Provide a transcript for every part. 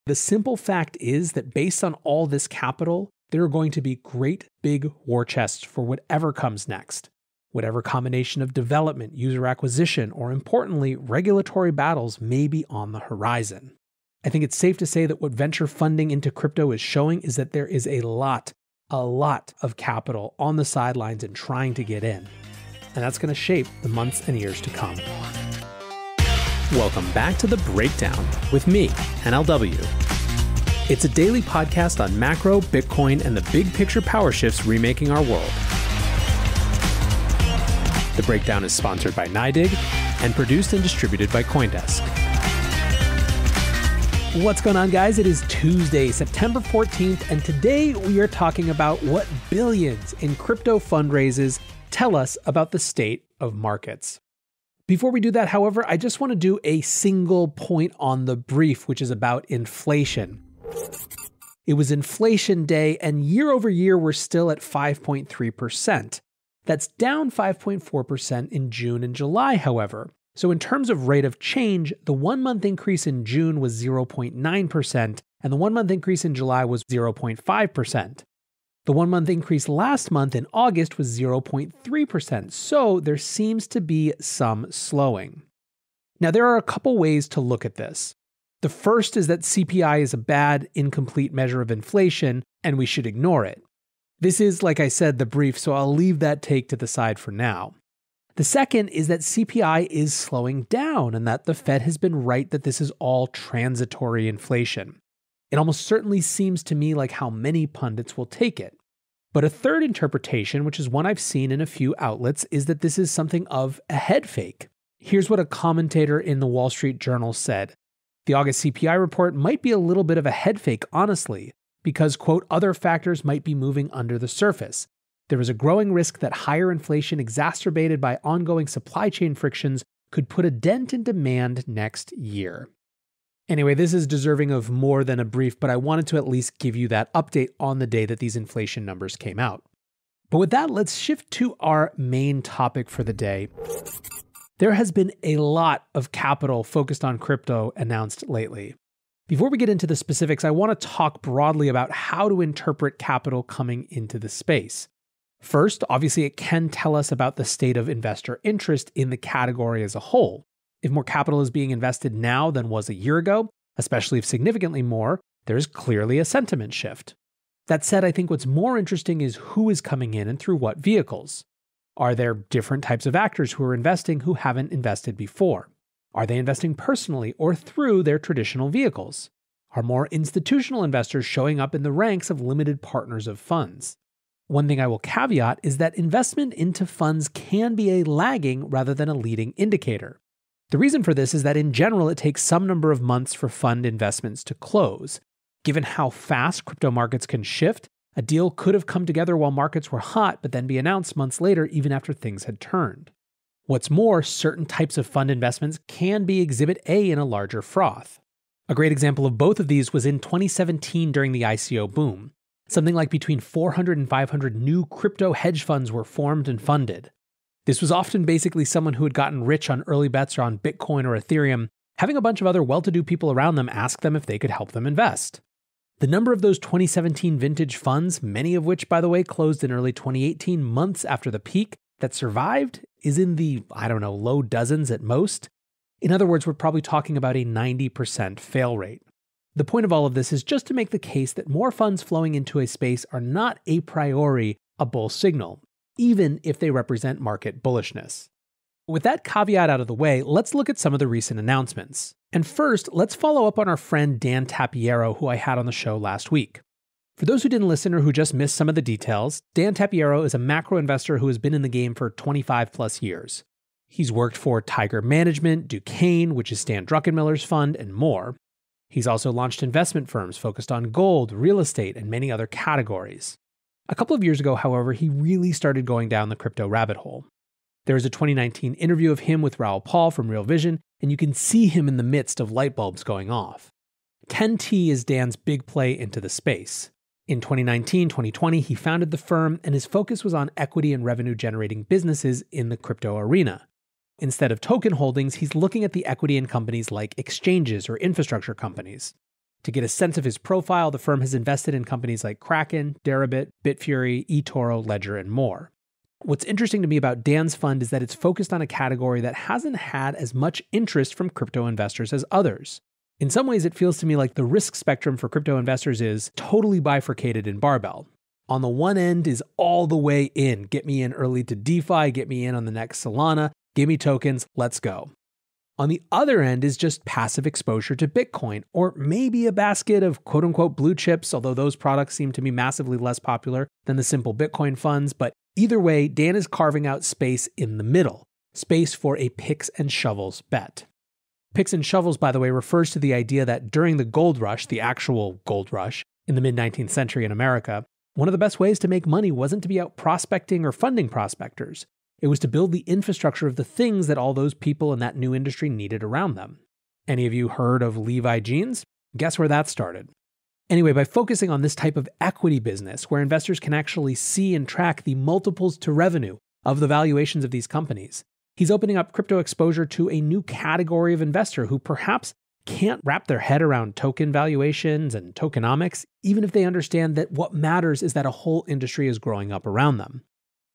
The simple fact is that based on all this capital, there are going to be great big war chests for whatever comes next. Whatever combination of development, user acquisition, or importantly, regulatory battles may be on the horizon. I think it's safe to say that what venture funding into crypto is showing is that there is a lot of capital on the sidelines and trying to get in. And that's going to shape the months and years to come. Welcome back to The Breakdown with me, NLW. It's a daily podcast on macro, Bitcoin, and the big picture power shifts remaking our world. The Breakdown is sponsored by NYDIG and produced and distributed by CoinDesk. What's going on, guys? It is Tuesday, September 14th, and today we are talking about what billions in crypto fundraisers tell us about the state of markets. Before we do that, however, I just want to do a single point on the brief, which is about inflation. It was inflation day, and year over year, we're still at 5.3%. That's down 5.4% in June and July, however. So in terms of rate of change, the 1-month increase in June was 0.9%, and the 1-month increase in July was 0.5%. The 1-month increase last month in August was 0.3%, so there seems to be some slowing. Now, there are a couple ways to look at this. The first is that CPI is a bad, incomplete measure of inflation, and we should ignore it. This is, like I said, the brief, so I'll leave that take to the side for now. The second is that CPI is slowing down, and that the Fed has been right that this is all transitory inflation. It almost certainly seems to me like how many pundits will take it. But a third interpretation, which is one I've seen in a few outlets, is that this is something of a head fake. Here's what a commentator in the Wall Street Journal said. The August CPI report might be a little bit of a head fake, honestly, because, quote, other factors might be moving under the surface. There is a growing risk that higher inflation exacerbated by ongoing supply chain frictions could put a dent in demand next year. Anyway, this is deserving of more than a brief, but I wanted to at least give you that update on the day that these inflation numbers came out. But with that, let's shift to our main topic for the day. There has been a lot of capital focused on crypto announced lately. Before we get into the specifics, I want to talk broadly about how to interpret capital coming into the space. First, obviously, it can tell us about the state of investor interest in the category as a whole. If more capital is being invested now than was a year ago, especially if significantly more, there's clearly a sentiment shift. That said, I think what's more interesting is who is coming in and through what vehicles. Are there different types of actors who are investing who haven't invested before? Are they investing personally or through their traditional vehicles? Are more institutional investors showing up in the ranks of limited partners of funds? One thing I will caveat is that investment into funds can be a lagging rather than a leading indicator. The reason for this is that in general, it takes some number of months for fund investments to close. Given how fast crypto markets can shift, a deal could have come together while markets were hot, but then be announced months later, even after things had turned. What's more, certain types of fund investments can be Exhibit A in a larger froth. A great example of both of these was in 2017 during the ICO boom. Something like between 400 and 500 new crypto hedge funds were formed and funded. This was often basically someone who had gotten rich on early bets on Bitcoin or Ethereum, having a bunch of other well-to-do people around them ask them if they could help them invest. The number of those 2017 vintage funds, many of which, by the way, closed in early 2018, months after the peak, that survived is in the, low dozens at most. In other words, we're probably talking about a 90% fail rate. The point of all of this is just to make the case that more funds flowing into a space are not a priori a bull signal, even if they represent market bullishness. With that caveat out of the way, let's look at some of the recent announcements. And first, let's follow up on our friend Dan Tapiero, who I had on the show last week. For those who didn't listen or who just missed some of the details, Dan Tapiero is a macro investor who has been in the game for 25 plus years. He's worked for Tiger Management, Duquesne, which is Stan Druckenmiller's fund, and more. He's also launched investment firms focused on gold, real estate, and many other categories. A couple of years ago, however, he really started going down the crypto rabbit hole. There is a 2019 interview of him with Raoul Pal from Real Vision, and you can see him in the midst of light bulbs going off. 10T is Dan's big play into the space. In 2019-2020, he founded the firm, and his focus was on equity and revenue-generating businesses in the crypto arena. Instead of token holdings, he's looking at the equity in companies like exchanges or infrastructure companies. To get a sense of his profile, the firm has invested in companies like Kraken, Deribit, Bitfury, eToro, Ledger, and more. What's interesting to me about Dan's fund is that it's focused on a category that hasn't had as much interest from crypto investors as others. In some ways, it feels to me like the risk spectrum for crypto investors is totally bifurcated in barbell. On the one end is all the way in. Get me in early to DeFi, get me in on the next Solana, give me tokens, let's go. On the other end is just passive exposure to Bitcoin, or maybe a basket of quote-unquote blue chips, although those products seem to be massively less popular than the simple Bitcoin funds. But either way, Dan is carving out space in the middle, space for a picks and shovels bet. Picks and shovels, by the way, refers to the idea that during the gold rush, the actual gold rush, in the mid-19th century in America, one of the best ways to make money wasn't to be out prospecting or funding prospectors. It was to build the infrastructure of the things that all those people in that new industry needed around them. Any of you heard of Levi jeans? Guess where that started. Anyway, by focusing on this type of equity business, where investors can actually see and track the multiples to revenue of the valuations of these companies, he's opening up crypto exposure to a new category of investor who perhaps can't wrap their head around token valuations and tokenomics, even if they understand that what matters is that a whole industry is growing up around them.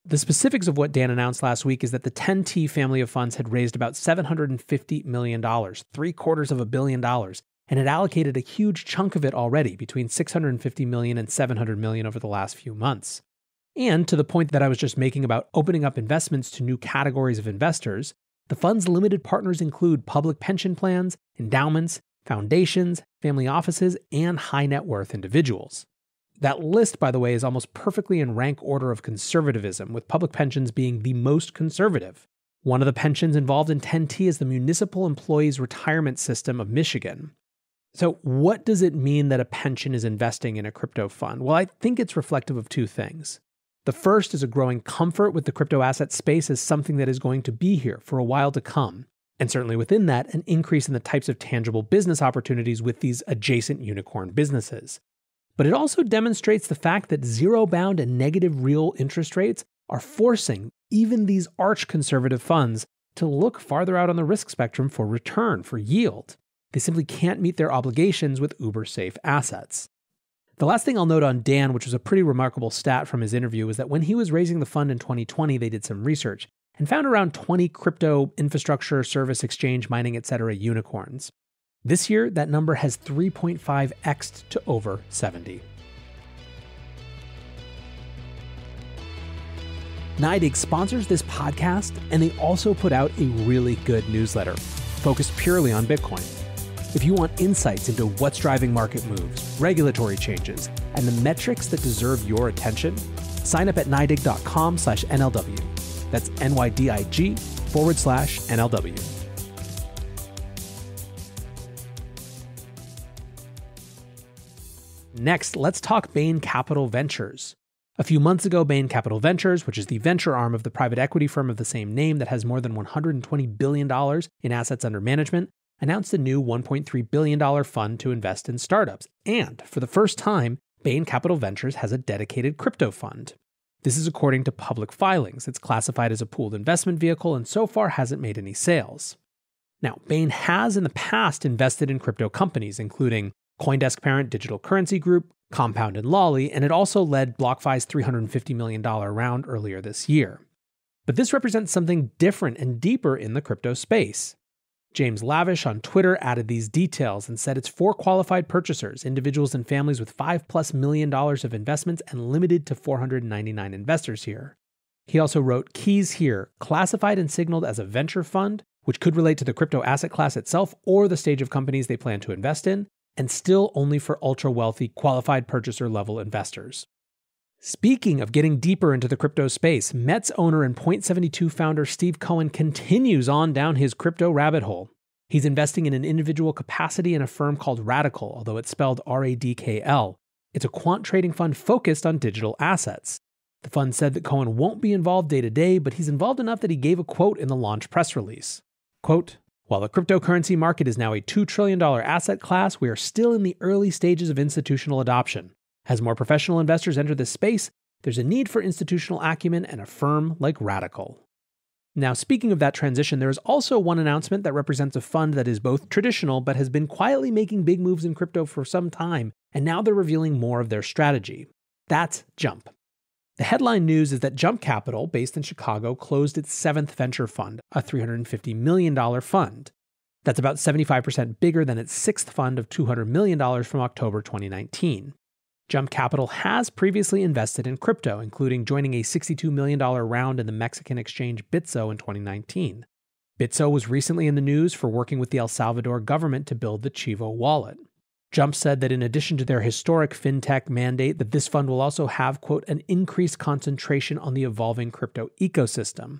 The specifics of what Dan announced last week is that the 10T family of funds had raised about $750 million, $750 million, and had allocated a huge chunk of it already, between $650 million and $700 million over the last few months. And to the point that I was just making about opening up investments to new categories of investors, the fund's limited partners include public pension plans, endowments, foundations, family offices, and high net worth individuals. That list, by the way, is almost perfectly in rank order of conservatism, with public pensions being the most conservative. One of the pensions involved in 10T is the Municipal Employees Retirement System of Michigan. So what does it mean that a pension is investing in a crypto fund? Well, I think it's reflective of two things. The first is a growing comfort with the crypto asset space as something that is going to be here for a while to come. And certainly within that, an increase in the types of tangible business opportunities with these adjacent unicorn businesses. But it also demonstrates the fact that zero-bound and negative real interest rates are forcing even these arch-conservative funds to look farther out on the risk spectrum for return, for yield. They simply can't meet their obligations with uber-safe assets. The last thing I'll note on Dan, which was a pretty remarkable stat from his interview, is that when he was raising the fund in 2020, they did some research and found around 20 crypto infrastructure, service, exchange, mining, etc. unicorns. This year, that number has 3.5x'd to over 70. NYDIG sponsors this podcast, and they also put out a really good newsletter focused purely on Bitcoin. If you want insights into what's driving market moves, regulatory changes, and the metrics that deserve your attention, sign up at nydig.com/NLW. That's NYDIG/NLW. Next, let's talk Bain Capital Ventures. A few months ago, Bain Capital Ventures, which is the venture arm of the private equity firm of the same name that has more than $120 billion in assets under management, announced a new $1.3 billion fund to invest in startups. And for the first time, Bain Capital Ventures has a dedicated crypto fund. This is according to public filings. It's classified as a pooled investment vehicle and so far hasn't made any sales. Now, Bain has in the past invested in crypto companies, including CoinDesk parent Digital Currency Group, Compound, and Lolly, and it also led BlockFi's $350 million round earlier this year. But this represents something different and deeper in the crypto space. James Lavish on Twitter added these details and said it's for qualified purchasers, individuals and families with $5+ million of investments and limited to 499 investors here. He also wrote, keys here, classified and signaled as a venture fund, which could relate to the crypto asset class itself or the stage of companies they plan to invest in, and still only for ultra-wealthy, qualified purchaser-level investors. Speaking of getting deeper into the crypto space, Mets owner and Point72 founder Steve Cohen continues on down his crypto rabbit hole. He's investing in an individual capacity in a firm called Radical, although it's spelled RADKL. It's a quant trading fund focused on digital assets. The fund said that Cohen won't be involved day-to-day, but he's involved enough that he gave a quote in the launch press release. Quote, while the cryptocurrency market is now a $2 trillion asset class, we are still in the early stages of institutional adoption. As more professional investors enter this space, there's a need for institutional acumen and a firm like Radical. Now, speaking of that transition, there is also one announcement that represents a fund that is both traditional but has been quietly making big moves in crypto for some time, and now they're revealing more of their strategy. That's Jump. The headline news is that Jump Capital, based in Chicago, closed its seventh venture fund, a $350 million fund. That's about 75% bigger than its sixth fund of $200 million from October 2019. Jump Capital has previously invested in crypto, including joining a $62 million round in the Mexican exchange Bitso in 2019. Bitso was recently in the news for working with the El Salvador government to build the Chivo wallet. Jump said that in addition to their historic fintech mandate, that this fund will also have, quote, an increased concentration on the evolving crypto ecosystem.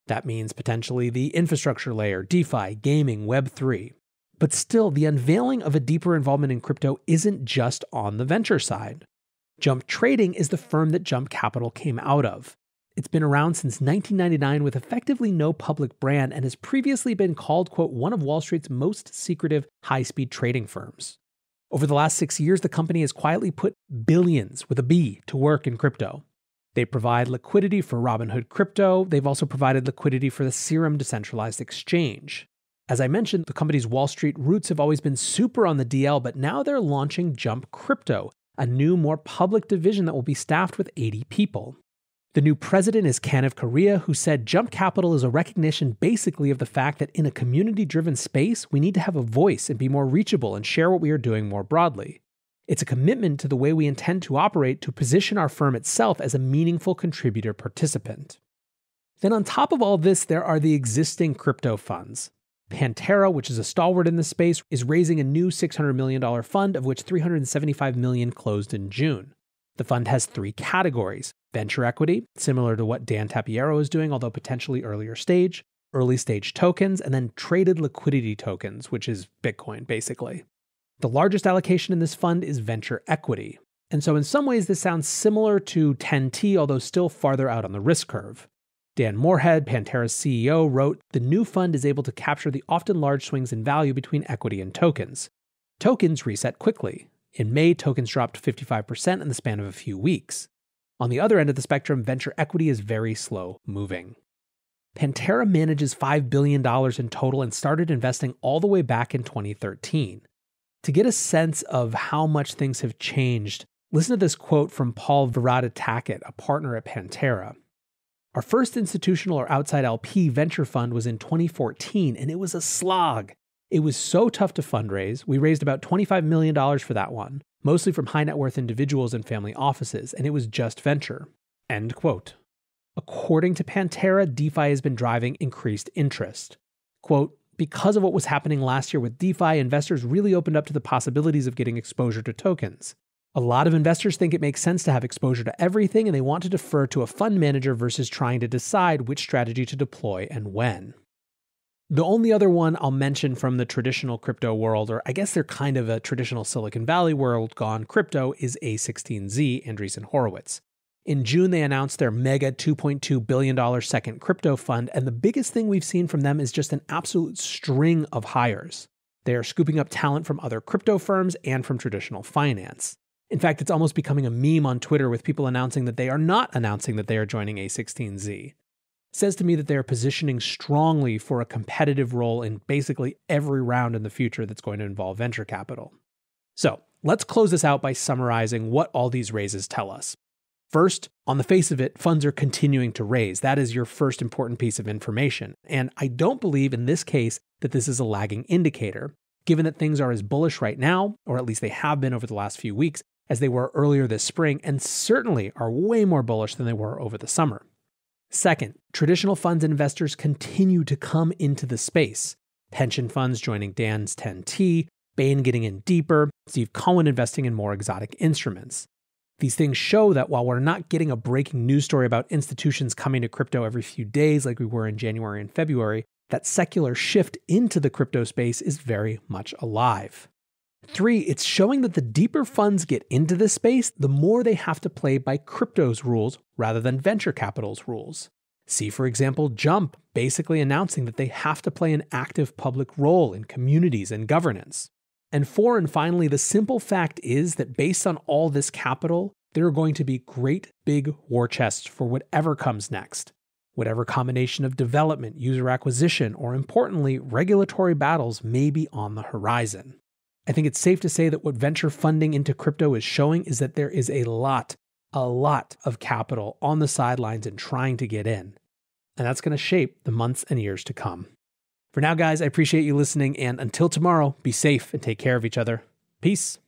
That means potentially the infrastructure layer, DeFi, gaming, Web3. But still, the unveiling of a deeper involvement in crypto isn't just on the venture side. Jump Trading is the firm that Jump Capital came out of. It's been around since 1999 with effectively no public brand and has previously been called, quote, one of Wall Street's most secretive high-speed trading firms. Over the last 6 years, the company has quietly put billions, with a B, to work in crypto. They provide liquidity for Robinhood Crypto. They've also provided liquidity for the Serum decentralized exchange. As I mentioned, the company's Wall Street roots have always been super on the DL, but now they're launching Jump Crypto, a new, more public division that will be staffed with 80 people. The new president is Kanav Korea, who said Jump Capital is a recognition basically of the fact that in a community-driven space, we need to have a voice and be more reachable and share what we are doing more broadly. It's a commitment to the way we intend to operate to position our firm itself as a meaningful contributor participant. Then on top of all this, there are the existing crypto funds. Pantera, which is a stalwart in the space, is raising a new $600 million fund, of which $375 million closed in June. The fund has three categories: venture equity, similar to what Dan Tapiero is doing, although potentially earlier stage, early stage tokens, and then traded liquidity tokens, which is Bitcoin, basically. The largest allocation in this fund is venture equity. And so in some ways, this sounds similar to 10T, although still farther out on the risk curve. Dan Moorhead, Pantera's CEO, wrote, "The new fund is able to capture the often large swings in value between equity and tokens. Tokens reset quickly. In May, tokens dropped 55% in the span of a few weeks. On the other end of the spectrum, venture equity is very slow moving." Pantera manages $5 billion in total and started investing all the way back in 2013. To get a sense of how much things have changed, listen to this quote from Paul Virata-Tackett, a partner at Pantera. "Our first institutional or outside LP venture fund was in 2014, and it was a slog. It was so tough to fundraise. We raised about $25 million for that one, mostly from high net worth individuals and family offices, and it was just venture." End quote. According to Pantera, DeFi has been driving increased interest. Quote, "Because of what was happening last year with DeFi, investors really opened up to the possibilities of getting exposure to tokens. A lot of investors think it makes sense to have exposure to everything, and they want to defer to a fund manager versus trying to decide which strategy to deploy and when." The only other one I'll mention from the traditional crypto world, or I guess they're kind of a traditional Silicon Valley world gone crypto, is A16Z, Andreessen Horowitz. In June, they announced their mega $2.2 billion second crypto fund, and the biggest thing we've seen from them is just an absolute string of hires. They are scooping up talent from other crypto firms and from traditional finance. In fact, it's almost becoming a meme on Twitter with people announcing that they are not announcing that they are joining A16Z. It says to me that they are positioning strongly for a competitive role in basically every round in the future that's going to involve venture capital. So let's close this out by summarizing what all these raises tell us. First, on the face of it, funds are continuing to raise. That is your first important piece of information. And I don't believe in this case that this is a lagging indicator, given that things are as bullish right now, or at least they have been over the last few weeks, as they were earlier this spring, and certainly are way more bullish than they were over the summer. Second, traditional funds investors continue to come into the space. Pension funds joining Dan's 10T, Bain getting in deeper, Steve Cohen investing in more exotic instruments. These things show that while we're not getting a breaking news story about institutions coming to crypto every few days like we were in January and February, that secular shift into the crypto space is very much alive. 3, it's showing that the deeper funds get into this space, the more they have to play by crypto's rules rather than venture capital's rules. See, for example, Jump basically announcing that they have to play an active public role in communities and governance. And 4, and finally, the simple fact is that based on all this capital, there are going to be great big war chests for whatever comes next. whatever combination of development, user acquisition, or importantly, regulatory battles may be on the horizon. I think it's safe to say that what venture funding into crypto is showing is that there is a lot of capital on the sidelines and trying to get in. And that's going to shape the months and years to come. For now, guys, I appreciate you listening, and until tomorrow, be safe and take care of each other. Peace.